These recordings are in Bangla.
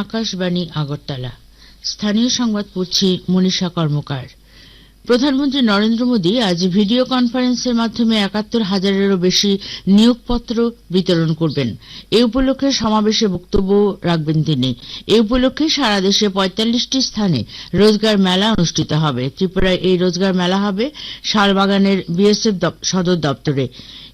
আকাশবাণী আগরতলা। স্থানীয় সংবাদ পড়ছি মনীষা কর্মকার। প্রধানমন্ত্রী নরেন্দ্র মোদী আজ ভিডিও কনফারেন্সের মাধ্যমে ৭১,০০০-এরও বেশি নিয়োগপত্র বিতরণ করবেন। এ উপলক্ষে সমাবেশে বক্তব্য রাখবেন তিনি। এ উপলক্ষে সারা দেশে ৪৫টি স্থানে রোজগার মেলা অনুষ্ঠিত হবে। ত্রিপুরায় এই রোজগার মেলা হবে শালবাগানের বিএসএফ সদর দপ্তরে।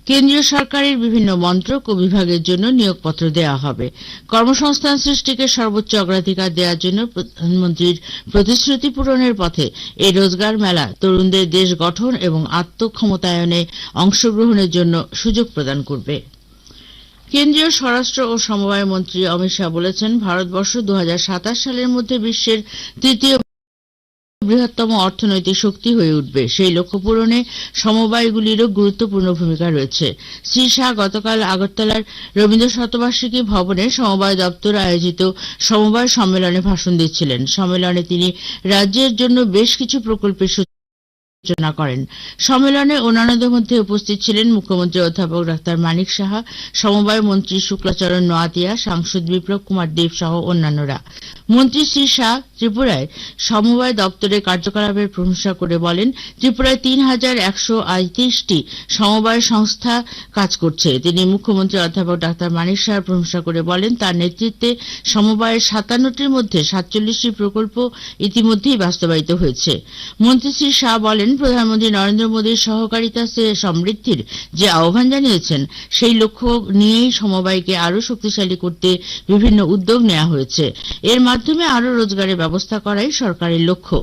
কেন্দ্রীয় সরকারের বিভিন্ন মন্ত্রক ও বিভাগের জন্য নিয়োগপত্র দেওয়া হবে। কর্মসংস্থান সৃষ্টিকে সর্বোচ্চ অগ্রাধিকার দেওয়ার জন্য প্রধানমন্ত্রীর প্রতিশ্রুতি পূরণের পথে এই রোজগার মেলা তরুণদের দেশ গঠন এবং আত্মক্ষমতায়নে অংশগ্রহণের জন্য সুযোগ প্রদান করবে। কেন্দ্রীয় স্বরাষ্ট্র ও সমবায় মন্ত্রী অমিত শাহ বলেছেন, ভারতবর্ষ ২০২৭ সালের মধ্যে বিশ্বের তৃতীয় বৃহত্তম অর্থনৈতিক শক্তি হয়ে উঠবে। সেই লক্ষ্য পূরণে সমবায়গুলিরও গুরুত্বপূর্ণ ভূমিকা রয়েছে। শ্রী শাহ গতকাল আগরতলার রবীন্দ্র শতবার্ষিকী ভবনে সমবায় দপ্তর আয়োজিত সমবায় সম্মেলনে ভাষণ দিচ্ছিলেন। সম্মেলনে তিনি রাজ্যের জন্য বেশ কিছু প্রকল্পের সূচনা করেন। সম্মেলনে অন্যান্যদের মধ্যে উপস্থিত ছিলেন মুখ্যমন্ত্রী অধ্যাপক ডাক্তার মানিক সাহা, সমবায় মন্ত্রী শুক্লাচরণ নোয়াতিয়া, সাংসদ বিপ্লব কুমার দেব সহ অন্যান্যরা। মন্ত্রী শ্রী শাহ ত্রিপুরায় সমবায় দপ্তরের কার্যকলাপের প্রশংসা করে বলেন, ত্রিপুরায় ৩,১৩৮টি সমবায় সংস্থা কাজ করছে। তিনি মুখ্যমন্ত্রী অধ্যাপক ডাক্তার মানিক সাহার প্রশংসা করে বলেন, তার নেতৃত্বে সমবায়ের ৫৭টির মধ্যে ৪৭টি প্রকল্প ইতিমধ্যেই বাস্তবায়িত হয়েছে। মন্ত্রী শ্রী শাহ বলেন, প্রধানমন্ত্রী নরেন্দ্র মোদীর সহকারিতা সে সমৃদ্ধির যে আহ্বান জানিয়েছেন, সেই লক্ষ্য নিয়েই সমবায়কে আরও শক্তিশালী করতে বিভিন্ন উদ্যোগ নেওয়া হয়েছে। এর মাধ্যমে আরও রোজগারের ব্যবস্থা করাই সরকারের লক্ষ্য।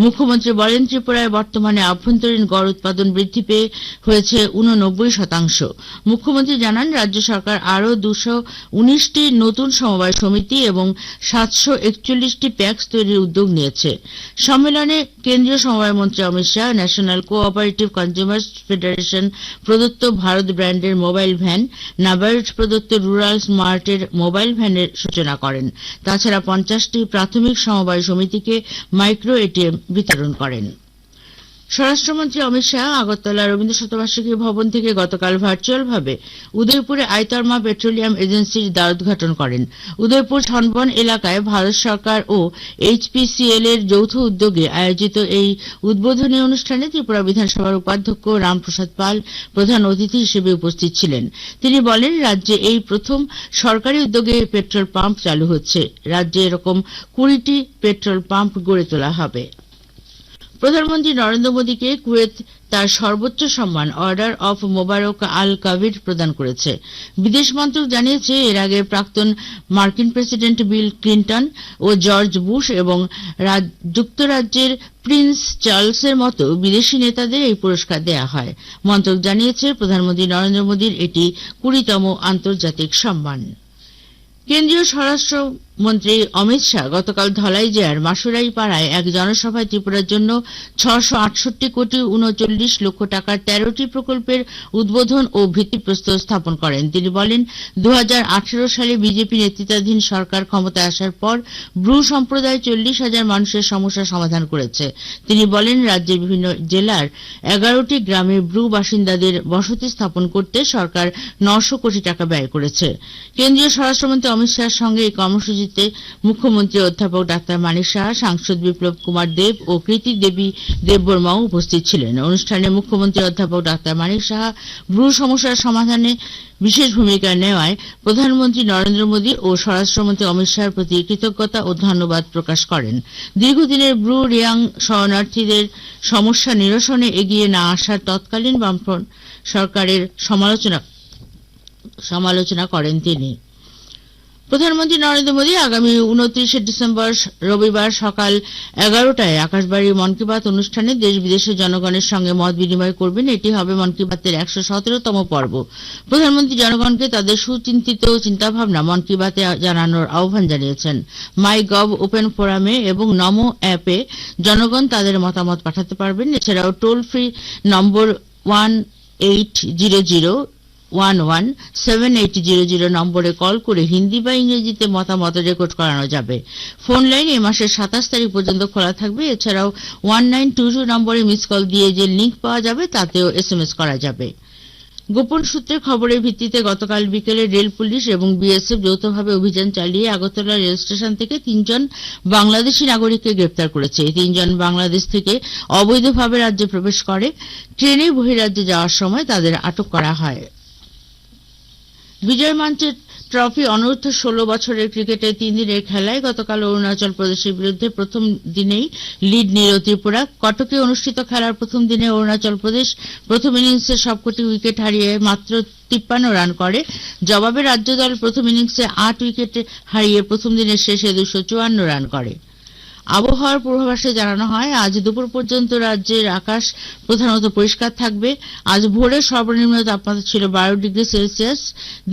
মুখ্যমন্ত্রী বলেন, ত্রিপুরায় বর্তমানে আভ্যন্তরীণ গড় উৎপাদন বৃদ্ধি পেয়ে হয়েছে ৮৯%। মুখ্যমন্ত্রী জানান, রাজ্য সরকার আরও ২১৯টি নতুন সমবায় সমিতি এবং ৭৪১টি প্যাক্স তৈরির উদ্যোগ নিয়েছে। সম্মেলনে কেন্দ্রীয় সমবায় মন্ত্রী Amit Shah national cooperative consumers federation প্রদত্ত ভারত ব্র্যান্ডের মোবাইল ভ্যান, নাবার্ড প্রদত্ত রুরাল স্মার্টের মোবাইল ভ্যানের সূচনা করেন। তাছাড়া ৫০টি প্রাথমিক সমবায় সমিতিকে মাইক্রো এটিএম বিতরণ করেন। স্বরাষ্ট্রমন্ত্রী অমিত শাহ আগরতলা রবীন্দ্র শতবার্ষিকী ভবন থেকে গতকাল ভার্চুয়ালভাবে উদয়পুরে আইতরমা পেট্রোলিয়াম এজেন্সির দ্বারোদ্ঘাটন করেন। উদয়পুর ছনবন এলাকায় ভারত সরকার ও এইচপিসিএল এর যৌথ উদ্যোগে আয়োজিত এই উদ্বোধনী অনুষ্ঠানে ত্রিপুরা বিধানসভার উপাধ্যক্ষ রামপ্রসাদ পাল প্রধান অতিথি হিসেবে উপস্থিত ছিলেন। তিনি বলেন, রাজ্যে এই প্রথম সরকারি উদ্যোগে পেট্রোল পাম্প চালু হচ্ছে। রাজ্যে এরকম ২০টি পেট্রোল পাম্প গড়ে তোলা হবে। প্রধানমন্ত্রী নরেন্দ্র মোদীকে কুয়েত তার সর্বোচ্চ সম্মান অর্ডার অফ মোবারক আল কাবির প্রদান করেছে। বিদেশ মন্ত্রক জানিয়েছে, এর আগে প্রাক্তন মার্কিন প্রেসিডেন্ট বিল ক্লিন্টন ও জর্জ বুশ এবং যুক্তরাজ্যের প্রিন্স চার্লসের মতো বিদেশি নেতাদের এই পুরস্কার দেয়া হয়। মন্ত্রক জানিয়েছে, প্রধানমন্ত্রী নরেন্দ্র মোদীর এটি ২০তম আন্তর্জাতিক সম্মান। কেন্দ্রীয় স্বরাষ্ট্রমন্ত্রী অমিত শাহ গতকাল ধলাই জেলার মাসুরাই পাড়ায় এক জনসভায় ত্রিপুরার জন্য ৬৬৮,৩৯,০০,০০০ টাকার ১৩টি প্রকল্পের উদ্বোধন ও ভিত্তিপ্রস্তর স্থাপন করেন। তিনি বলেন, ২০১৮ সালে বিজেপি নেতৃত্বাধীন সরকার ক্ষমতায় আসার পর ব্রু সম্প্রদায় ৪০,০০০ মানুষের সমস্যা সমাধান করেছে। তিনি বলেন, রাজ্যের বিভিন্ন জেলার ১১টি গ্রামে ব্রু বাসিন্দাদের বসতি স্থাপন করতে সরকার ৯০০ কোটি টাকা ব্যয় করেছে। কেন্দ্রীয় স্বরাষ্ট্রমন্ত্রী অমিত শাহের সঙ্গে এই কর্মসূচিতে মুখ্যমন্ত্রী অধ্যাপক ডাক্তার মানিক সাহা, সাংসদ বিপ্লব কুমার দেব ও কৃতি দেবী দেববর্মাও উপস্থিত ছিলেন। অনুষ্ঠানে মুখ্যমন্ত্রী অধ্যাপক ডাক্তার মানিক সাহা ব্রু সমস্যার সমাধানে বিশেষ ভূমিকা নেওয়ায় প্রধানমন্ত্রী নরেন্দ্র মোদী ও স্বরাষ্ট্রমন্ত্রী অমিত শাহের প্রতি কৃতজ্ঞতা ও ধন্যবাদ প্রকাশ করেন। দীর্ঘদিনের ব্রু রিয়াং শরণার্থীদের সমস্যা নিরসনে এগিয়ে না আসার তৎকালীন বামফ্রন্ট সরকারের সমালোচনা করেন তিনি। প্রধানমন্ত্রী নরেন্দ্র মোদী আগামী ২৯ ডিসেম্বর রবিবার সকাল ১১টায় আকাশবাণীর মন কি বাত অনুষ্ঠানে দেশ বিদেশের জনগণের সঙ্গে মত বিনিময় করবেন। এটি হবে মন কি বাতের ১১৭তম পর্ব। প্রধানমন্ত্রী জনগণকে তাদের সুচিন্তিত চিন্তাভাবনা মন কি বাতে জানানোর আহ্বান জানিয়েছেন। মাই গভ ওপেন ফোরামে এবং নমো অ্যাপে জনগণ তাদের মতামত পাঠাতে পারবেন। এছাড়াও টোল ফ্রি নম্বর 1-800-11-7800 নম্বরে কল করে হিন্দি বা ইংরেজিতে মতামত রেকর্ড করানো যাবে। ফোন লাইন এই মাসের ২৭ তারিখ পর্যন্ত খোলা থাকবে। এছাড়াও 1922 নম্বরে মিস কল দিয়ে যে লিঙ্ক পাওয়া যাবে তাতেও SMS করা যাবে। গোপন সূত্রের খবরের ভিত্তিতে গতকাল বিকেলে রেল পুলিশ এবং বিএসএফ যৌথভাবে অভিযান চালিয়ে আগরতলা রেল স্টেশন থেকে 3 জন বাংলাদেশি নাগরিককে গ্রেপ্তার করেছে। এই 3 জন বাংলাদেশ থেকে অবৈধভাবে রাজ্যে প্রবেশ করে ট্রেনে বহিরাজ্যে যাওয়ার সময় তাদের আটক করা হয়। বিজয় মাঞ্চের ট্রফি অনূর্ধ্ব 16 বছরের ক্রিকেটের 3 দিনের খেলায় গতকাল অরুণাচল প্রদেশের বিরুদ্ধে প্রথম দিনেই লিড নিল ত্রিপুরা। কটকে অনুষ্ঠিত খেলার প্রথম দিনে অরুণাচল প্রদেশ প্রথম ইনিংসে সবকটি উইকেট হারিয়ে মাত্র 53 রান করে। জবাবে রাজ্য দল প্রথম ইনিংসে 8 উইকেট হারিয়ে প্রথম দিনের শেষে 254 রান করে। আবহাওয়ার পূর্বাভাসে জানানো হয়, আজ দুপুর পর্যন্ত রাজ্যের আকাশ প্রধানত পরিষ্কার থাকবে। আজ ভোরে সর্বনিম্ন তাপমাত্রা ছিল 12 ডিগ্রি সেলসিয়াস।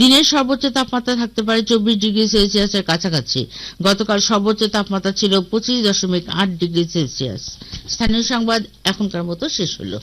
দিনের সর্বোচ্চ তাপমাত্রা থাকতে পারে 24 ডিগ্রি সেলসিয়াসের কাছাকাছি। গতকাল সর্বোচ্চ তাপমাত্রা ছিল 25.8 ডিগ্রি সেলসিয়াস। স্থানীয় সংবাদ এখনকার মতো শেষ হলো।